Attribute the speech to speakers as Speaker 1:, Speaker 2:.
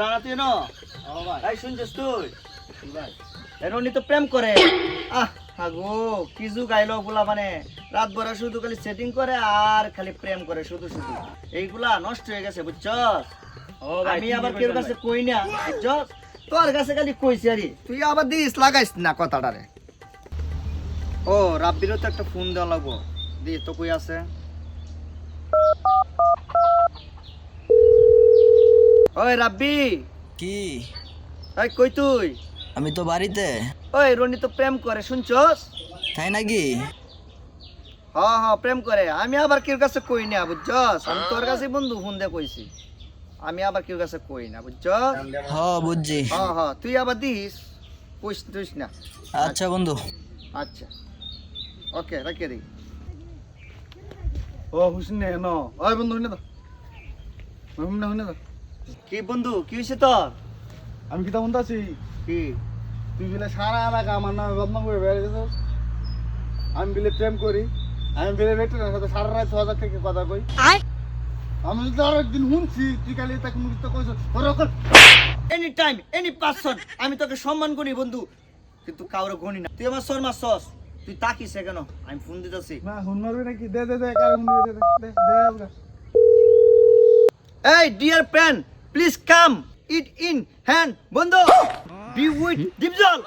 Speaker 1: রানা তুই ন ভাই শুনছিস তুই রনি তো প্রেম করে আগো কিছু গাইলো গুলা মানে রাত ভরা শুধু খালি সেটিং করে আর খালি প্রেম করে শুধু শুধু এইগুলা নষ্ট হয়ে গেছে বুঝছস আমি আবার কেউ কাছে কই না বুঝছস তোর কাছে খালি কইছি আরে
Speaker 2: তুই আবার দিস লাগাইস না কথাটারে।
Speaker 1: ও রাব্বিরও তো একটা ফোন দেওয়া লাগবো দি তো কই আছে ওই রাব্বি
Speaker 3: কি?
Speaker 1: ওই কই তুই?
Speaker 3: আমি তো বাড়িতে।
Speaker 1: ওই রনি তো প্রেম করে শুনছস?
Speaker 3: তাই নাকি?
Speaker 1: হ্যাঁ প্রেম করে। আমি আবার কেউ কাছে কই না বুঝছস, আমি তোর কাছে বন্ধু ফোন দিয়ে কইছি, আমি আবার কেউ কাছে কই না বুঝছস।
Speaker 3: বুঝছি।
Speaker 1: হ্যাঁ তুই আবার দিস কইস না।
Speaker 3: আচ্ছা বন্ধু।
Speaker 1: আচ্ছা ওকে রাখে দিই।
Speaker 2: ও হুসনে ন ওই বন্ধু হুনে দাও, হুনে দাও।
Speaker 1: কি বন্ধু কি হইছে তোর?
Speaker 2: আমি কি তেমন আছি?
Speaker 1: কি
Speaker 2: তুই বলে সারা এলাকা আমার নামে বদনাম করে বেড়ে গেছ। আমি বলে প্রেম করি, আমি বলে বেটার সাথে সারা রাত 1000 থেকে কথা কই। আমি তো আর একদিন শুনছি তুই কালি তাকে মুখ তো কইছ
Speaker 1: এনি টাইম এনি পারসন আমি তোকে সম্মান করি বন্ধু, কিন্তু কাউরে গনি না। তুই আমার শর্মা সস, তুই তাকিস কেন? আমি ফোন দিতেছি।
Speaker 2: না হুন মারবি নাকি? দে কার হুন দে।
Speaker 1: এই dear friend please come it in hand বন্ধু বি উইথ ডিপজল।